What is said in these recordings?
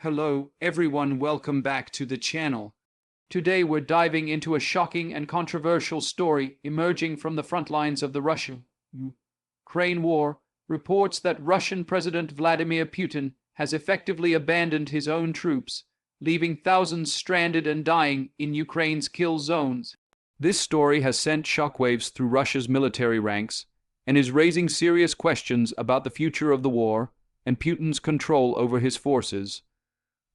Hello everyone, welcome back to the channel. Today we're diving into a shocking and controversial story emerging from the front lines of the Russia-Ukraine war. Reports that Russian President Vladimir Putin has effectively abandoned his own troops, leaving thousands stranded and dying in Ukraine's kill zones. This story has sent shockwaves through Russia's military ranks and is raising serious questions about the future of the war and Putin's control over his forces.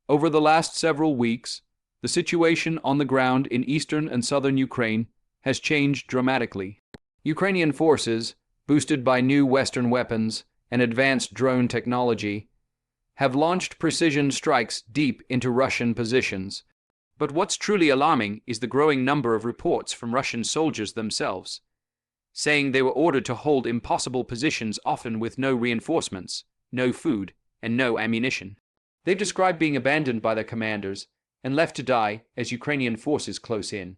Over the last several weeks, the situation on the ground in eastern and southern Ukraine has changed dramatically. Ukrainian forces, boosted by new Western weapons and advanced drone technology, have launched precision strikes deep into Russian positions. But what's truly alarming is the growing number of reports from Russian soldiers themselves, saying they were ordered to hold impossible positions, often with no reinforcements, no food, and no ammunition. They've described being abandoned by their commanders and left to die as Ukrainian forces close in.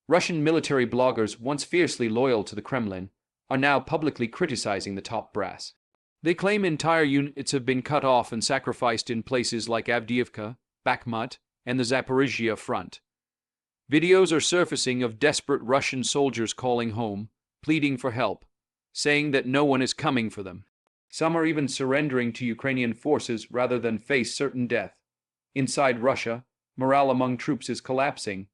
Russian military bloggers, once fiercely loyal to the Kremlin, are now publicly criticizing the top brass. They claim entire units have been cut off and sacrificed in places like Avdiivka, Bakhmut, and the Zaporizhzhia front. Videos are surfacing of desperate Russian soldiers calling home, pleading for help, saying that no one is coming for them. Some are even surrendering to Ukrainian forces rather than face certain death. Inside Russia, morale among troops is collapsing.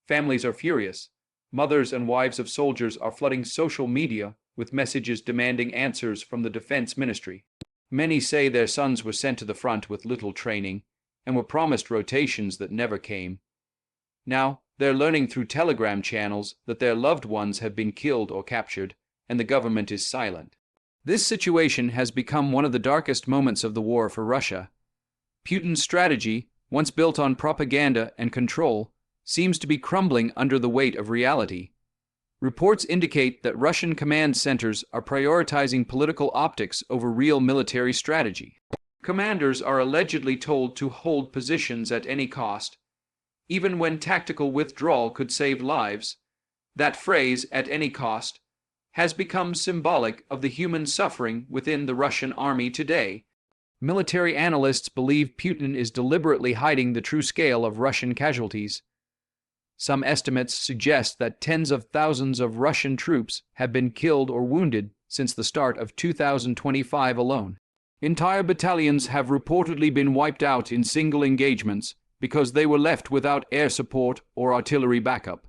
Families are furious. Mothers and wives of soldiers are flooding social media with messages demanding answers from the defense ministry. Many say their sons were sent to the front with little training and were promised rotations that never came. Now, they're learning through Telegram channels that their loved ones have been killed or captured, and the government is silent. This situation has become one of the darkest moments of the war for Russia. Putin's strategy, once built on propaganda and control, seems to be crumbling under the weight of reality. Reports indicate that Russian command centers are prioritizing political optics over real military strategy. Commanders are allegedly told to hold positions at any cost, even when tactical withdrawal could save lives. That phrase, "at any cost," has become symbolic of the human suffering within the Russian army today. Military analysts believe Putin is deliberately hiding the true scale of Russian casualties. Some estimates suggest that tens of thousands of Russian troops have been killed or wounded since the start of 2025 alone. Entire battalions have reportedly been wiped out in single engagements because they were left without air support or artillery backup.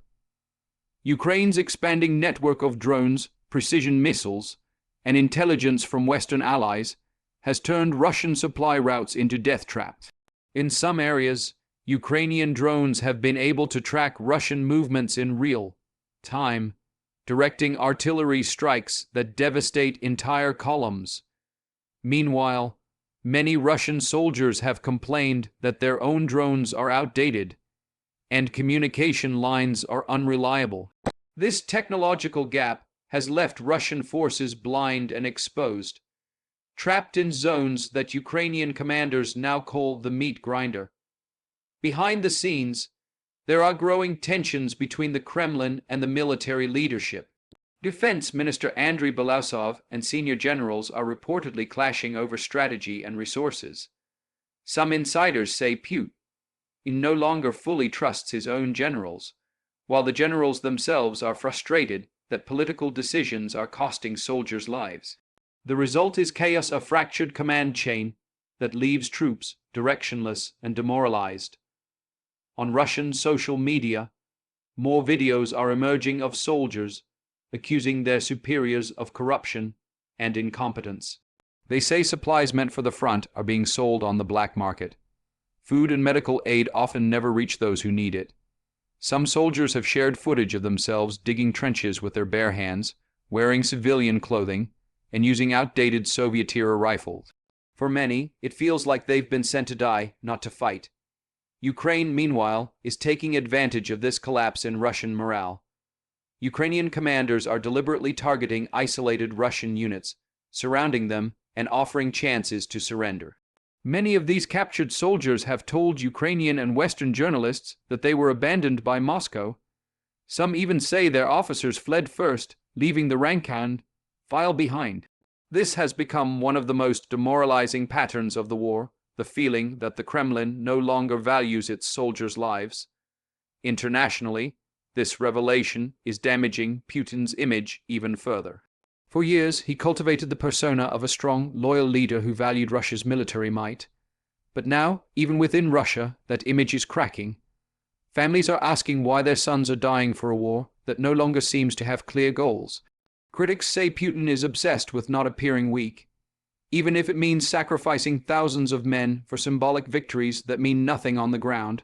Ukraine's expanding network of drones, precision missiles, and intelligence from Western allies has turned Russian supply routes into death traps. In some areas, Ukrainian drones have been able to track Russian movements in real time, directing artillery strikes that devastate entire columns. Meanwhile, many Russian soldiers have complained that their own drones are outdated and communication lines are unreliable. This technological gap has left Russian forces blind and exposed, trapped in zones that Ukrainian commanders now call the meat grinder. Behind the scenes, there are growing tensions between the Kremlin and the military leadership. Defense Minister Andriy Belousov and senior generals are reportedly clashing over strategy and resources. Some insiders say Putin no longer fully trusts his own generals, while the generals themselves are frustrated that political decisions are costing soldiers' lives. The result is chaos, a fractured command chain that leaves troops directionless and demoralized. On Russian social media, more videos are emerging of soldiers accusing their superiors of corruption and incompetence. They say supplies meant for the front are being sold on the black market. Food and medical aid often never reach those who need it. Some soldiers have shared footage of themselves digging trenches with their bare hands, wearing civilian clothing, and using outdated Soviet-era rifles. For many, it feels like they've been sent to die, not to fight. Ukraine, meanwhile, is taking advantage of this collapse in Russian morale. Ukrainian commanders are deliberately targeting isolated Russian units, surrounding them and offering chances to surrender. Many of these captured soldiers have told Ukrainian and Western journalists that they were abandoned by Moscow. Some even say their officers fled first, leaving the rank and file behind. This has become one of the most demoralizing patterns of the war, the feeling that the Kremlin no longer values its soldiers' lives. Internationally, this revelation is damaging Putin's image even further. For years, he cultivated the persona of a strong, loyal leader who valued Russia's military might. But now, even within Russia, that image is cracking. Families are asking why their sons are dying for a war that no longer seems to have clear goals. Critics say Putin is obsessed with not appearing weak, even if it means sacrificing thousands of men for symbolic victories that mean nothing on the ground.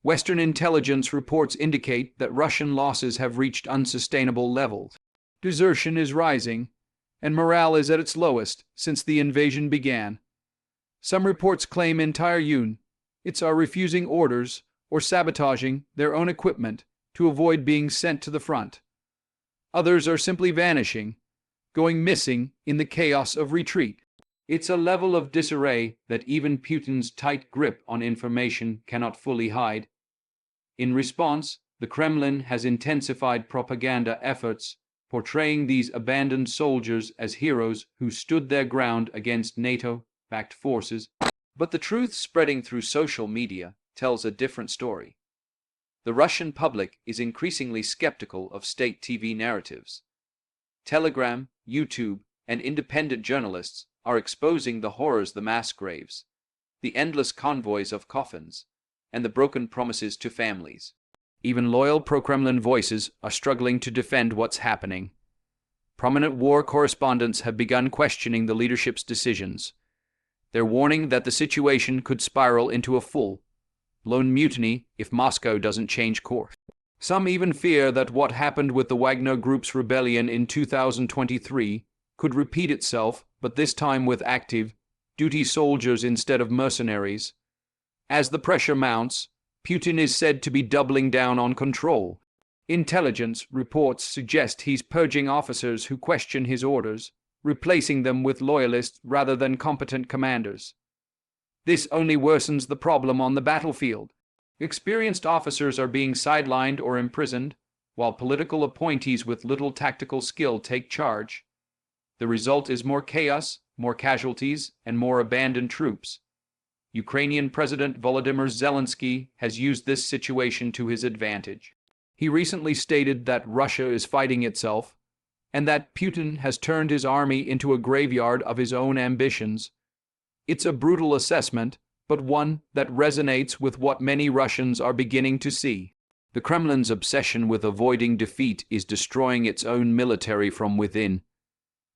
Western intelligence reports indicate that Russian losses have reached unsustainable levels. Desertion is rising, and morale is at its lowest since the invasion began. Some reports claim entire units are refusing orders or sabotaging their own equipment to avoid being sent to the front. Others are simply vanishing, going missing in the chaos of retreat. It's a level of disarray that even Putin's tight grip on information cannot fully hide. In response, the Kremlin has intensified propaganda efforts, portraying these abandoned soldiers as heroes who stood their ground against NATO-backed forces. But the truth spreading through social media tells a different story. The Russian public is increasingly skeptical of state TV narratives. Telegram, YouTube, and independent journalists are exposing the horrors, the mass graves, the endless convoys of coffins, and the broken promises to families. Even loyal pro-Kremlin voices are struggling to defend what's happening. Prominent war correspondents have begun questioning the leadership's decisions. They're warning that the situation could spiral into a full-blown mutiny if Moscow doesn't change course. Some even fear that what happened with the Wagner Group's rebellion in 2023 could repeat itself, but this time with active duty soldiers instead of mercenaries. As the pressure mounts, Putin is said to be doubling down on control. Intelligence reports suggest he's purging officers who question his orders, replacing them with loyalists rather than competent commanders. This only worsens the problem on the battlefield. Experienced officers are being sidelined or imprisoned, while political appointees with little tactical skill take charge. The result is more chaos, more casualties, and more abandoned troops. Ukrainian President Volodymyr Zelensky has used this situation to his advantage. He recently stated that Russia is fighting itself, and that Putin has turned his army into a graveyard of his own ambitions. It's a brutal assessment, but one that resonates with what many Russians are beginning to see. The Kremlin's obsession with avoiding defeat is destroying its own military from within.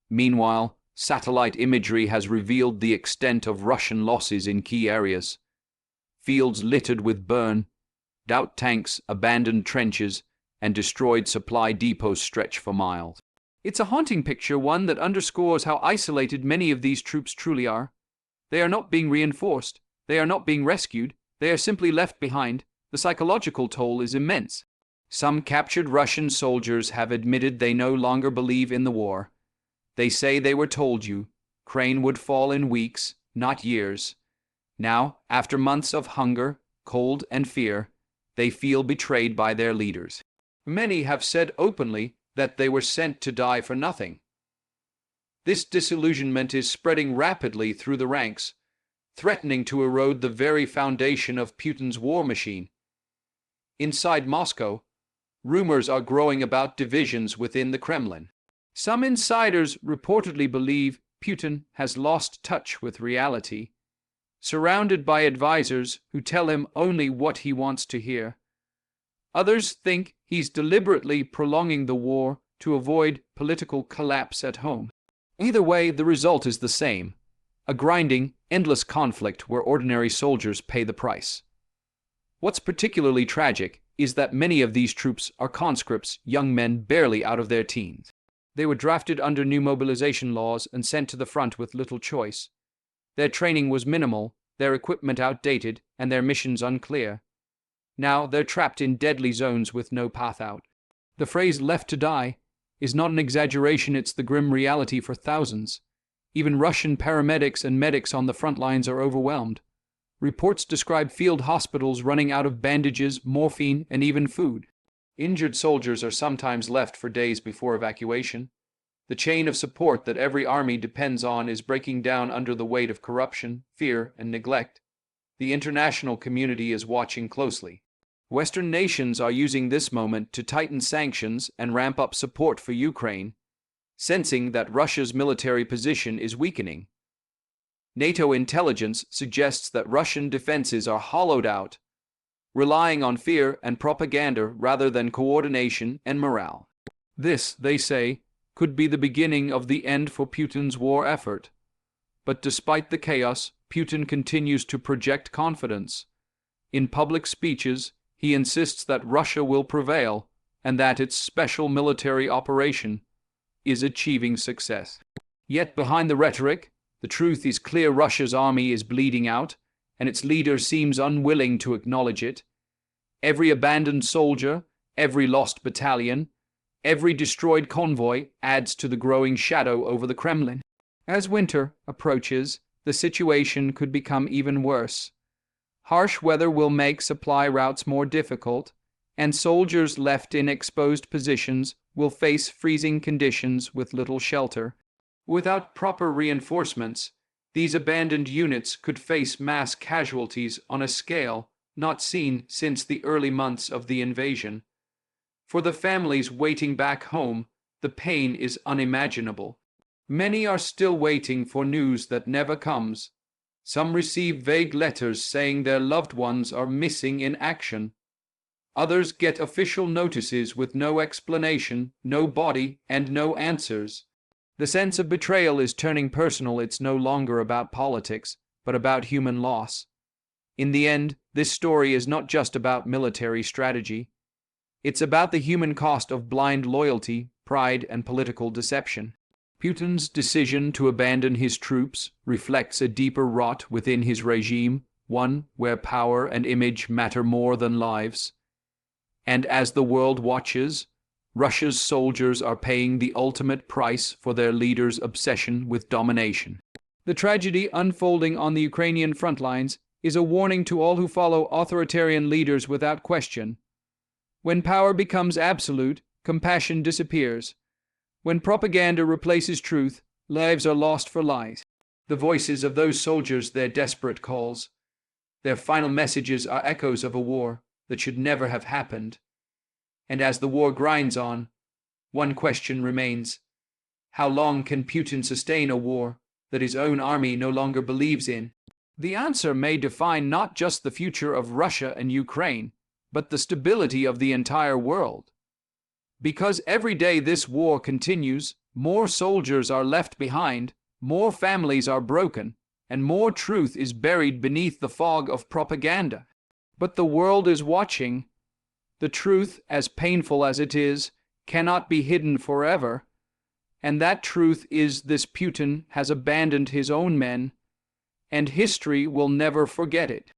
Meanwhile, satellite imagery has revealed the extent of Russian losses in key areas. Fields littered with burned-out tanks, abandoned trenches, and destroyed supply depots stretch for miles. It's a haunting picture, one that underscores how isolated many of these troops truly are. They are not being reinforced. They are not being rescued. They are simply left behind. The psychological toll is immense. Some captured Russian soldiers have admitted they no longer believe in the war. They say they were told Ukraine would fall in weeks, not years. Now, after months of hunger, cold, and fear, they feel betrayed by their leaders. Many have said openly that they were sent to die for nothing. This disillusionment is spreading rapidly through the ranks, threatening to erode the very foundation of Putin's war machine. Inside Moscow, rumors are growing about divisions within the Kremlin. Some insiders reportedly believe Putin has lost touch with reality, surrounded by advisors who tell him only what he wants to hear. Others think he's deliberately prolonging the war to avoid political collapse at home. Either way, the result is the same: a grinding, endless conflict where ordinary soldiers pay the price. What's particularly tragic is that many of these troops are conscripts, young men barely out of their teens. They were drafted under new mobilization laws and sent to the front with little choice. Their training was minimal, their equipment outdated, and their missions unclear. Now they're trapped in deadly zones with no path out. The phrase "left to die" is not an exaggeration, it's the grim reality for thousands. Even Russian paramedics and medics on the front lines are overwhelmed. Reports describe field hospitals running out of bandages, morphine, and even food. Injured soldiers are sometimes left for days before evacuation. The chain of support that every army depends on is breaking down under the weight of corruption, fear, and neglect. The international community is watching closely. Western nations are using this moment to tighten sanctions and ramp up support for Ukraine, sensing that Russia's military position is weakening. NATO intelligence suggests that Russian defenses are hollowed out, relying on fear and propaganda rather than coordination and morale. This, they say, could be the beginning of the end for Putin's war effort. But despite the chaos, Putin continues to project confidence. In public speeches, he insists that Russia will prevail and that its special military operation is achieving success. Yet behind the rhetoric, the truth is clear: Russia's army is bleeding out, and its leader seems unwilling to acknowledge it. Every abandoned soldier, every lost battalion, every destroyed convoy adds to the growing shadow over the Kremlin. As winter approaches, the situation could become even worse. Harsh weather will make supply routes more difficult, and soldiers left in exposed positions will face freezing conditions with little shelter. Without proper reinforcements, these abandoned units could face mass casualties on a scale not seen since the early months of the invasion. For the families waiting back home, the pain is unimaginable. Many are still waiting for news that never comes. Some receive vague letters saying their loved ones are missing in action. Others get official notices with no explanation, no body, and no answers. The sense of betrayal is turning personal. It's no longer about politics, but about human loss. In the end, this story is not just about military strategy. It's about the human cost of blind loyalty, pride, and political deception. Putin's decision to abandon his troops reflects a deeper rot within his regime, one where power and image matter more than lives. And as the world watches, Russia's soldiers are paying the ultimate price for their leader's obsession with domination. The tragedy unfolding on the Ukrainian front lines is a warning to all who follow authoritarian leaders without question. When power becomes absolute, compassion disappears. When propaganda replaces truth, lives are lost for lies. The voices of those soldiers, their desperate calls, their final messages are echoes of a war that should never have happened. And as the war grinds on, one question remains: how long can Putin sustain a war that his own army no longer believes in? The answer may define not just the future of Russia and Ukraine, but the stability of the entire world. Because every day this war continues, more soldiers are left behind, more families are broken, and more truth is buried beneath the fog of propaganda. But the world is watching. The truth, as painful as it is, cannot be hidden forever. And that truth is this: Putin has abandoned his own men, and history will never forget it.